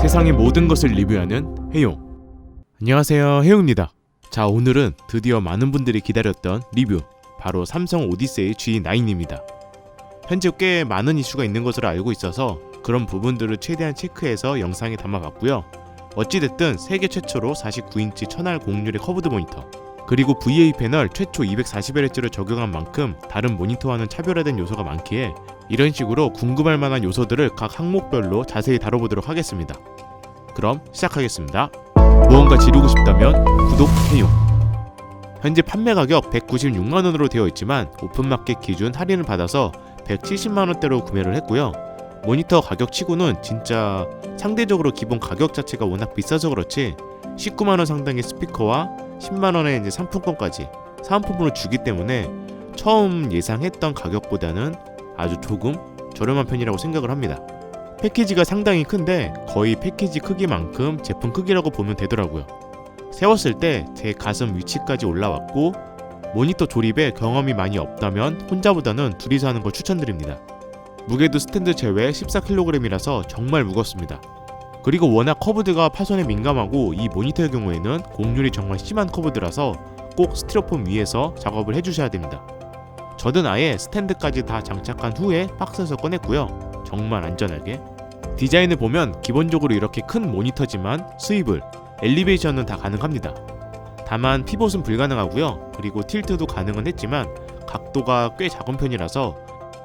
세상의 모든 것을 리뷰하는 해용. 안녕하세요, 해용입니다. 자, 오늘은 드디어 많은 분들이 기다렸던 리뷰, 바로 삼성 오디세이 G9입니다. 현재 꽤 많은 이슈가 있는 것으로 알고 있어서 그런 부분들을 최대한 체크해서 영상에 담아봤고요. 어찌됐든 세계 최초로 49인치 1000R 공률의 커브드 모니터, 그리고 VA 패널 최초 240Hz를 적용한 만큼 다른 모니터와는 차별화된 요소가 많기에 이런 식으로 궁금할 만한 요소들을 각 항목별로 자세히 다뤄보도록 하겠습니다. 그럼 시작하겠습니다. 무언가 지르고 싶다면 구독, 해용. 현재 판매 가격 196만원으로 되어 있지만 오픈마켓 기준 할인을 받아서 170만원대로 구매를 했고요. 모니터 가격 치고는 진짜 상대적으로 기본 가격 자체가 워낙 비싸서 그렇지 19만원 상당의 스피커와 10만원의 이제 상품권까지 사은품으로 주기 때문에 처음 예상했던 가격보다는 아주 조금 저렴한 편이라고 생각을 합니다. 패키지가 상당히 큰데 거의 패키지 크기만큼 제품 크기라고 보면 되더라고요. 세웠을 때 제 가슴 위치까지 올라왔고, 모니터 조립에 경험이 많이 없다면 혼자보다는 둘이서 하는 걸 추천드립니다. 무게도 스탠드 제외 14kg이라서 정말 무겁습니다. 그리고 워낙 커브드가 파손에 민감하고 이 모니터의 경우에는 공률이 정말 심한 커브드라서 꼭 스티로폼 위에서 작업을 해주셔야 됩니다. 저는 아예 스탠드까지 다 장착한 후에 박스에서 꺼냈고요. 정말 안전하게. 디자인을 보면 기본적으로 이렇게 큰 모니터지만 스위블, 엘리베이션은 다 가능합니다. 다만 피봇은 불가능하고요. 그리고 틸트도 가능은 했지만 각도가 꽤 작은 편이라서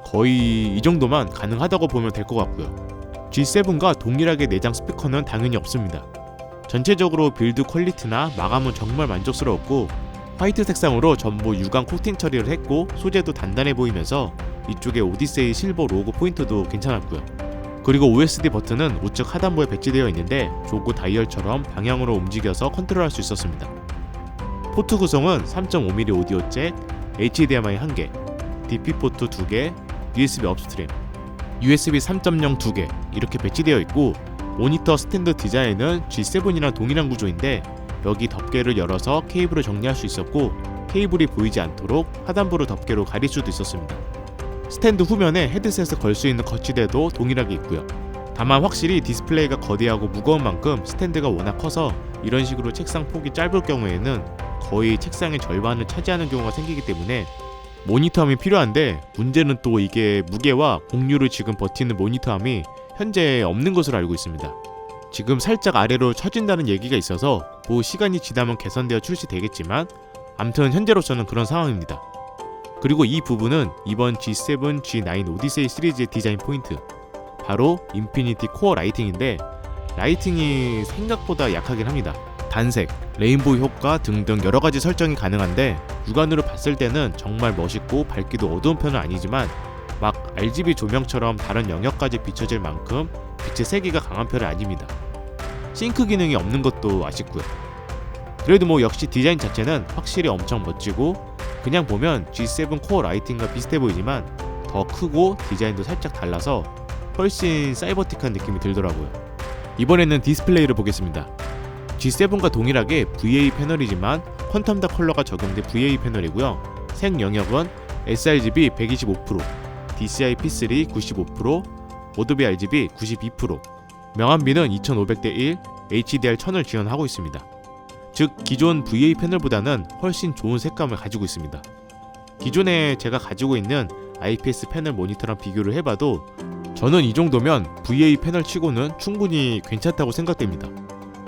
거의 이 정도만 가능하다고 보면 될 것 같고요. G7과 동일하게 내장 스피커는 당연히 없습니다. 전체적으로 빌드 퀄리티나 마감은 정말 만족스러웠고, 화이트 색상으로 전부 유광 코팅 처리를 했고 소재도 단단해 보이면서 이쪽에 오디세이 실버 로고 포인트도 괜찮았고요. 그리고 OSD 버튼은 우측 하단부에 배치되어 있는데 조그 다이얼처럼 방향으로 움직여서 컨트롤할 수 있었습니다. 포트 구성은 3.5mm 오디오 잭, HDMI 1개, DP 포트 2개, USB 업스트림, USB 3.0 2개 이렇게 배치되어 있고, 모니터 스탠드 디자인은 G7이랑 동일한 구조인데 여기 덮개를 열어서 케이블을 정리할 수 있었고, 케이블이 보이지 않도록 하단부를 덮개로 가릴 수도 있었습니다. 스탠드 후면에 헤드셋을 걸 수 있는 거치대도 동일하게 있고요. 다만 확실히 디스플레이가 거대하고 무거운 만큼 스탠드가 워낙 커서 이런 식으로 책상 폭이 짧을 경우에는 거의 책상의 절반을 차지하는 경우가 생기기 때문에 모니터함이 필요한데, 문제는 또 이게 무게와 공률을 지금 버티는 모니터함이 현재 없는 것으로 알고 있습니다. 지금 살짝 아래로 처진다는 얘기가 있어서 뭐 시간이 지나면 개선되어 출시되겠지만 암튼 현재로서는 그런 상황입니다. 그리고 이 부분은 이번 G7, G9 오디세이 시리즈의 디자인 포인트, 바로 인피니티 코어 라이팅인데 라이팅이 생각보다 약하긴 합니다. 단색, 레인보우 효과 등등 여러가지 설정이 가능한데 육안으로 봤을 때는 정말 멋있고 밝기도 어두운 편은 아니지만 막 RGB 조명처럼 다른 영역까지 비춰질 만큼 빛의 세기가 강한 편은 아닙니다. 싱크 기능이 없는 것도 아쉽고요. 그래도 뭐 역시 디자인 자체는 확실히 엄청 멋지고, 그냥 보면 G7 코어 라이팅과 비슷해 보이지만 더 크고 디자인도 살짝 달라서 훨씬 사이버틱한 느낌이 들더라고요. 이번에는 디스플레이를 보겠습니다. G7과 동일하게 VA 패널이지만 퀀텀 다 컬러가 적용된 VA 패널이고요. 색 영역은 sRGB 125%, DCI-P3 95%, 오도비 RGB 92%, 명암비는 2500:1, HDR 1000을 지원하고 있습니다. 즉 기존 VA 패널보다는 훨씬 좋은 색감을 가지고 있습니다. 기존에 제가 가지고 있는 IPS 패널 모니터랑 비교를 해봐도 저는 이 정도면 VA 패널 치고는 충분히 괜찮다고 생각됩니다.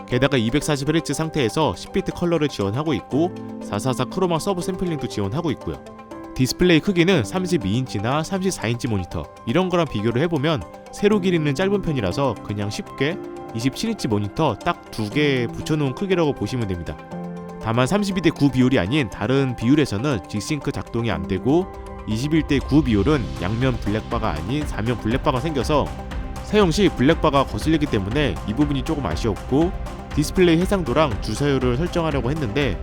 게다가 240Hz 상태에서 10비트 컬러를 지원하고 있고 444 크로마 서브 샘플링도 지원하고 있고요. 디스플레이 크기는 32인치나 34인치 모니터 이런 거랑 비교를 해보면 세로 길이는 짧은 편이라서 그냥 쉽게 27인치 모니터 딱 2개 붙여놓은 크기라고 보시면 됩니다. 다만 32:9 비율이 아닌 다른 비율에서는 G-Sync 작동이 안되고 21:9 비율은 양면 블랙바가 아닌 사면 블랙바가 생겨서 사용시 블랙바가 거슬리기 때문에 이 부분이 조금 아쉬웠고, 디스플레이 해상도랑 주사율을 설정하려고 했는데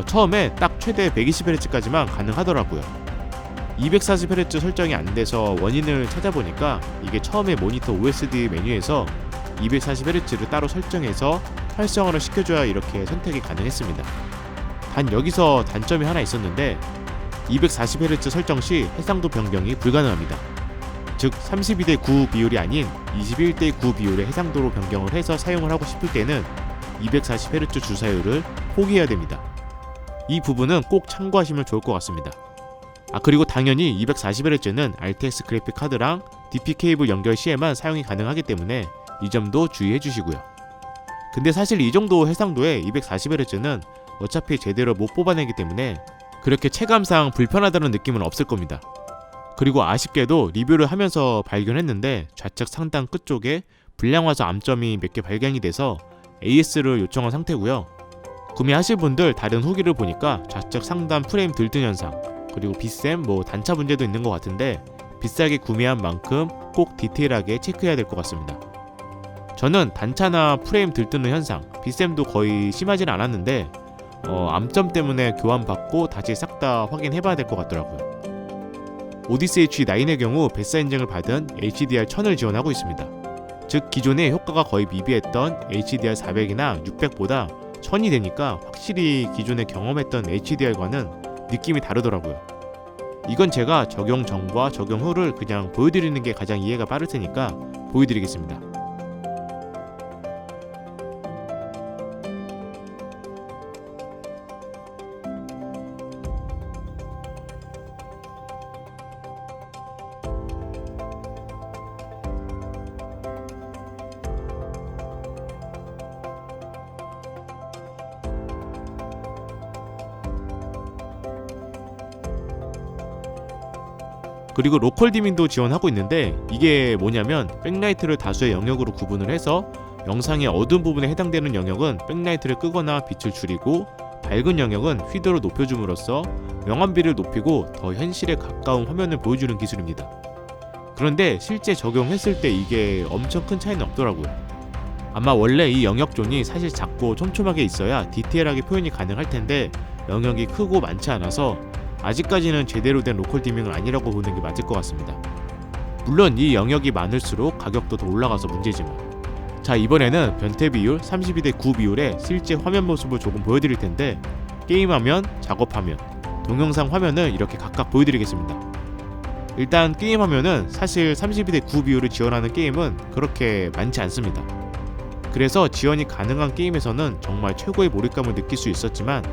처음에 딱 최대 120Hz까지만 가능하더라고요. 240Hz 설정이 안돼서 원인을 찾아보니까 이게 처음에 모니터 OSD 메뉴에서 240Hz를 따로 설정해서 활성화를 시켜줘야 이렇게 선택이 가능했습니다. 단 여기서 단점이 하나 있었는데 240Hz 설정 시 해상도 변경이 불가능합니다. 즉 32대 9 비율이 아닌 21대 9 비율의 해상도로 변경을 해서 사용을 하고 싶을 때는 240Hz 주사율을 포기해야 됩니다. 이 부분은 꼭 참고하시면 좋을 것 같습니다. 그리고 당연히 240Hz는 RTX 그래픽 카드랑 DP 케이블 연결 시에만 사용이 가능하기 때문에 이 점도 주의해 주시고요. 근데 사실 이 정도 해상도에 240Hz는 어차피 제대로 못 뽑아내기 때문에 그렇게 체감상 불편하다는 느낌은 없을 겁니다. 그리고 아쉽게도 리뷰를 하면서 발견했는데 좌측 상단 끝쪽에 불량화서 암점이 몇 개 발견이 돼서 AS를 요청한 상태고요. 구매하실 분들 다른 후기를 보니까 좌측 상단 프레임 들뜬 현상, 그리고 빗셈 단차 문제도 있는 것 같은데 비싸게 구매한 만큼 꼭 디테일하게 체크해야 될 것 같습니다. 저는 단차나 프레임 들뜨는 현상, 빗셈도 거의 심하진 않았는데 암점 때문에 교환받고 다시 싹 다 확인해봐야 될 것 같더라고요. 오디세이 G9의 경우 배사 인증을 받은 HDR1000을 지원하고 있습니다. 즉 기존에 효과가 거의 미비했던 HDR400이나 600보다 1000이 되니까 확실히 기존에 경험했던 HDR과는 느낌이 다르더라고요. 이건 제가 적용 전과 적용 후를 그냥 보여드리는 게 가장 이해가 빠를 테니까 보여드리겠습니다. 그리고 로컬 디밍도 지원하고 있는데 이게 뭐냐면 백라이트를 다수의 영역으로 구분을 해서 영상의 어두운 부분에 해당되는 영역은 백라이트를 끄거나 빛을 줄이고 밝은 영역은 휘도를 높여줌으로써 명암비를 높이고 더 현실에 가까운 화면을 보여주는 기술입니다. 그런데 실제 적용했을 때 이게 엄청 큰 차이는 없더라고요. 아마 원래 이 영역존이 사실 작고 촘촘하게 있어야 디테일하게 표현이 가능할 텐데 영역이 크고 많지 않아서 아직까지는 제대로 된 로컬 디밍은 아니라고 보는 게 맞을 것 같습니다. 물론 이 영역이 많을수록 가격도 더 올라가서 문제지만. 자, 이번에는 변태 비율 32대 9 비율의 실제 화면 모습을 조금 보여드릴 텐데 게임화면, 작업화면, 동영상 화면을 이렇게 각각 보여드리겠습니다. 일단 게임화면은 사실 32대 9 비율을 지원하는 게임은 그렇게 많지 않습니다. 그래서 지원이 가능한 게임에서는 정말 최고의 몰입감을 느낄 수 있었지만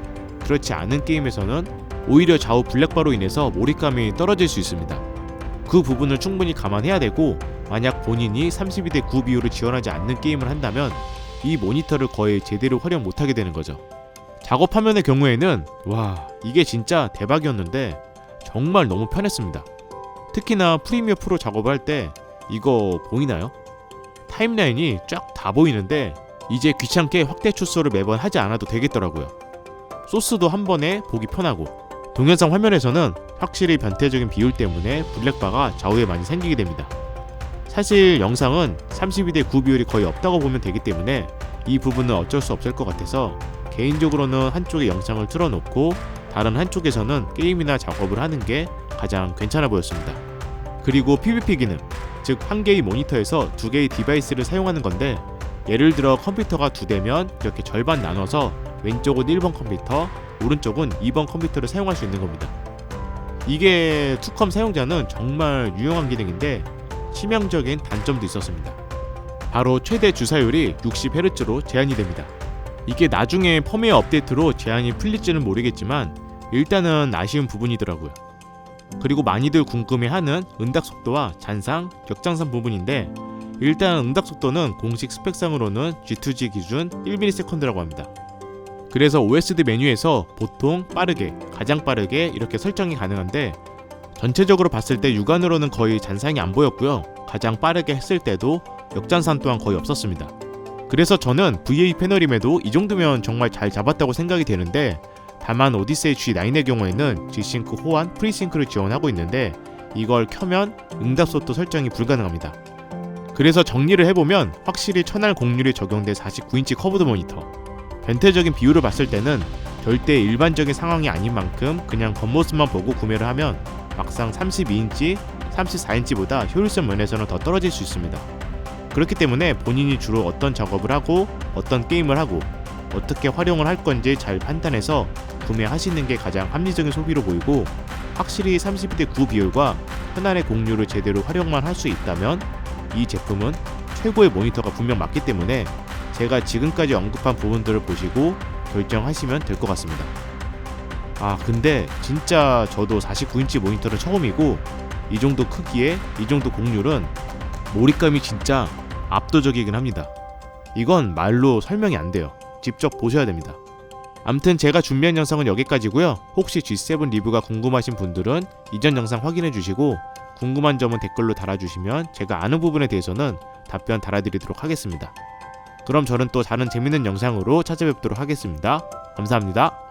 그렇지 않은 게임에서는 오히려 좌우 블랙바로 인해서 몰입감이 떨어질 수 있습니다. 그 부분을 충분히 감안해야 되고 만약 본인이 32대 9 비율을 지원하지 않는 게임을 한다면 이 모니터를 거의 제대로 활용 못하게 되는 거죠. 작업화면의 경우에는 와, 이게 진짜 대박이었는데 정말 너무 편했습니다. 특히나 프리미어 프로 작업을 할 때 이거 보이나요? 타임라인이 쫙 다 보이는데 이제 귀찮게 확대 축소를 매번 하지 않아도 되겠더라고요. 소스도 한 번에 보기 편하고 동영상 화면에서는 확실히 변태적인 비율 때문에 블랙바가 좌우에 많이 생기게 됩니다. 사실 영상은 32대 9 비율이 거의 없다고 보면 되기 때문에 이 부분은 어쩔 수 없을 것 같아서 개인적으로는 한쪽에 영상을 틀어놓고 다른 한쪽에서는 게임이나 작업을 하는 게 가장 괜찮아 보였습니다. 그리고 PVP 기능, 즉 한 개의 모니터에서 두 개의 디바이스를 사용하는 건데 예를 들어 컴퓨터가 두 대면 이렇게 절반 나눠서 왼쪽은 1번 컴퓨터, 오른쪽은 2번 컴퓨터를 사용할 수 있는 겁니다. 이게 투컴 사용자는 정말 유용한 기능인데 치명적인 단점도 있었습니다. 바로 최대 주사율이 60Hz로 제한이 됩니다. 이게 나중에 펌웨어 업데이트로 제한이 풀릴지는 모르겠지만 일단은 아쉬운 부분이더라고요. 그리고 많이들 궁금해하는 응답 속도와 잔상, 역장산 부분인데 일단 응답 속도는 공식 스펙상으로는 G2G 기준 1ms라고 합니다. 그래서 OSD 메뉴에서 보통, 빠르게, 가장 빠르게 이렇게 설정이 가능한데 전체적으로 봤을 때 육안으로는 거의 잔상이 안 보였고요. 가장 빠르게 했을 때도 역잔산 또한 거의 없었습니다. 그래서 저는 VA 패널임에도 이 정도면 정말 잘 잡았다고 생각이 되는데 다만 오디세이 G9의 경우에는 G싱크 호환, 프리싱크를 지원하고 있는데 이걸 켜면 응답 속도 설정이 불가능합니다. 그래서 정리를 해보면 확실히 천알 공률이 적용된 49인치 커브드 모니터, 변태적인 비율을 봤을 때는 절대 일반적인 상황이 아닌 만큼 그냥 겉모습만 보고 구매를 하면 막상 32인치, 34인치보다 효율성 면에서는 더 떨어질 수 있습니다. 그렇기 때문에 본인이 주로 어떤 작업을 하고 어떤 게임을 하고 어떻게 활용을 할 건지 잘 판단해서 구매하시는 게 가장 합리적인 소비로 보이고 확실히 32대9 비율과 현안의 공유를 제대로 활용만 할 수 있다면 이 제품은 최고의 모니터가 분명 맞기 때문에 제가 지금까지 언급한 부분들을 보시고 결정하시면 될 것 같습니다. 근데 진짜 저도 49인치 모니터는 처음이고 이 정도 크기에 이 정도 곡률은 몰입감이 진짜 압도적이긴 합니다. 이건 말로 설명이 안 돼요. 직접 보셔야 됩니다. 암튼 제가 준비한 영상은 여기까지고요. 혹시 G7 리뷰가 궁금하신 분들은 이전 영상 확인해 주시고 궁금한 점은 댓글로 달아주시면 제가 아는 부분에 대해서는 답변 달아드리도록 하겠습니다. 그럼 저는 또 다른 재밌는 영상으로 찾아뵙도록 하겠습니다. 감사합니다.